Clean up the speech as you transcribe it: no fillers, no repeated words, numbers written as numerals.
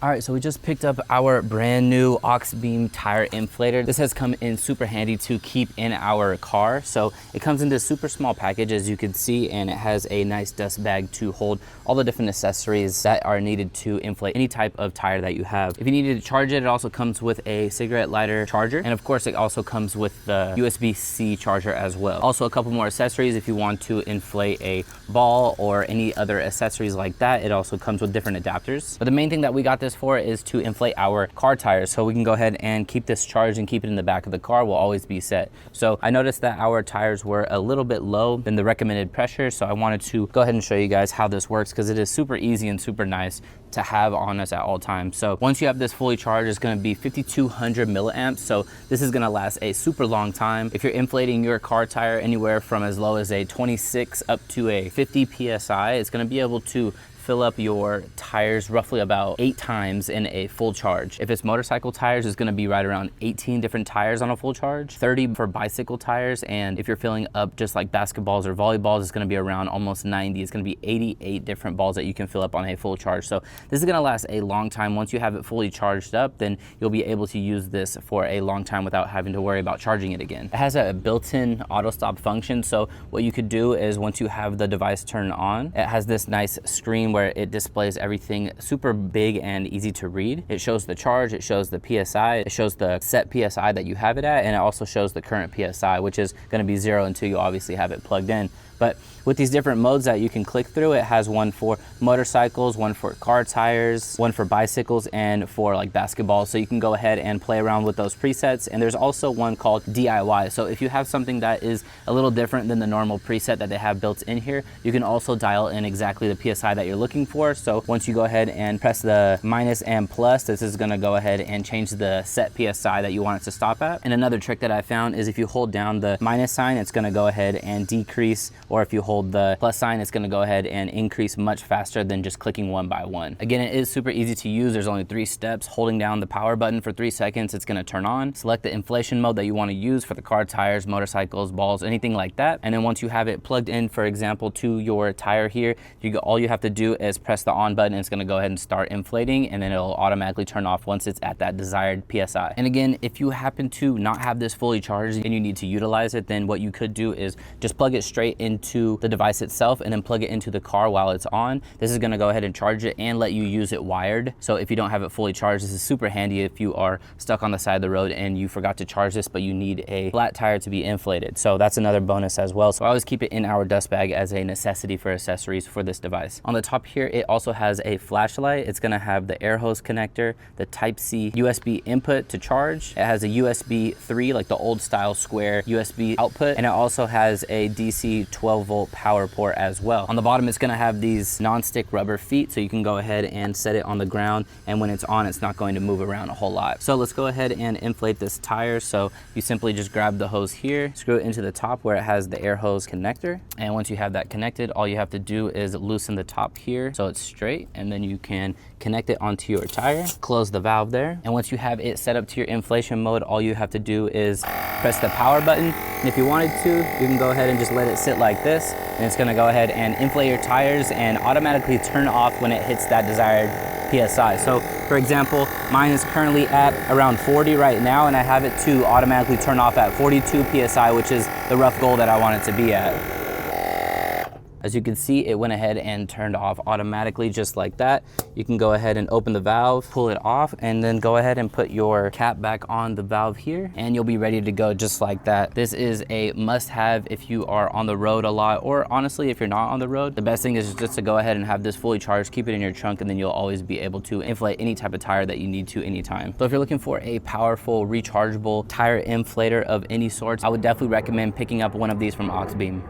All right, so we just picked up our brand new AUXBEAM tire inflator. This has come in super handy to keep in our car. So it comes in this super small package, as you can see, and it has a nice dust bag to hold all the different accessories that are needed to inflate any type of tire that you have. If you needed to charge it, it also comes with a cigarette lighter charger. And of course, it also comes with the USB-C charger as well. Also, a couple more accessories if you want to inflate a ball or any other accessories like that. It also comes with different adapters. But the main thing that we got this for is to inflate our car tires, so we can go ahead and keep this charged and keep it in the back of the car. Will always be set. So I noticed that our tires were a little bit low than the recommended pressure, so I wanted to go ahead and show you guys how this works, because it is super easy and super nice to have on us at all times. So once you have this fully charged, it's going to be 5200 milliamps, so this is going to last a super long time. If you're inflating your car tire anywhere from as low as a 26 up to a 50 PSI, it's going to be able to fill up your tires roughly about 8 times in a full charge. If it's motorcycle tires, it's gonna be right around 18 different tires on a full charge, 30 for bicycle tires, and if you're filling up just like basketballs or volleyballs, it's gonna be around almost 90. It's gonna be 88 different balls that you can fill up on a full charge. So this is gonna last a long time. Once you have it fully charged up, then you'll be able to use this for a long time without having to worry about charging it again. It has a built-in auto stop function, so what you could do is once you have the device turned on, it has this nice screen where it displays everything super big and easy to read. It shows the charge, it shows the PSI, it shows the set PSI that you have it at, and it also shows the current PSI, which is going to be 0 until you obviously have it plugged in. But with these different modes that you can click through, it has one for motorcycles, one for car tires, one for bicycles, and for like basketballs. So you can go ahead and play around with those presets. And there's also one called DIY. So if you have something that is a little different than the normal preset that they have built in here, you can also dial in exactly the PSI that you're looking for. So once you go ahead and press the minus and plus, this is gonna go ahead and change the set PSI that you want it to stop at. And another trick that I found is if you hold down the minus sign, it's gonna go ahead and decrease, or if you hold the plus sign, it's going to go ahead and increase much faster than just clicking one by one. Again, it is super easy to use. There's only 3 steps. Holding down the power button for 3 seconds, it's going to turn on. Select the inflation mode that you want to use for the car tires, motorcycles, balls, anything like that. And then once you have it plugged in, for example, to your tire here, all you have to do is press the on button. It's going to go ahead and start inflating, and then it'll automatically turn off once it's at that desired PSI. And again, if you happen to not have this fully charged and you need to utilize it, then what you could do is just plug it straight into the device itself and then plug it into the car while it's on. This is going to go ahead and charge it and let you use it wired. So if you don't have it fully charged, this is super handy if you are stuck on the side of the road and you forgot to charge this, but you need a flat tire to be inflated. So that's another bonus as well. So I always keep it in our dust bag as a necessity for accessories for this device. On the top here, it also has a flashlight. It's going to have the air hose connector, the Type-C USB input to charge. It has a USB 3, like the old style square USB output, and it also has a DC 12 volt power port as well. On the bottom, it's going to have these non-stick rubber feet, so you can go ahead and set it on the ground, and when it's on, it's not going to move around a whole lot. So let's go ahead and inflate this tire. So you simply just grab the hose here, screw it into the top where it has the air hose connector, and once you have that connected, all you have to do is loosen the top here so it's straight, and then you can connect it onto your tire, close the valve there, and once you have it set up to your inflation mode, all you have to do is press the power button. And if you wanted to, you can go ahead and just let it sit like this, and it's going to go ahead and inflate your tires and automatically turn off when it hits that desired PSI. So for example, mine is currently at around 40 right now, and I have it to automatically turn off at 42 PSI, which is the rough goal that I want it to be at. As you can see, it went ahead and turned off automatically just like that. You can go ahead and open the valve, pull it off, and then go ahead and put your cap back on the valve here, and you'll be ready to go just like that. This is a must-have if you are on the road a lot, or honestly, if you're not on the road. The best thing is just to go ahead and have this fully charged, keep it in your trunk, and then you'll always be able to inflate any type of tire that you need to anytime. So if you're looking for a powerful, rechargeable tire inflator of any sorts, I would definitely recommend picking up one of these from AUXBEAM.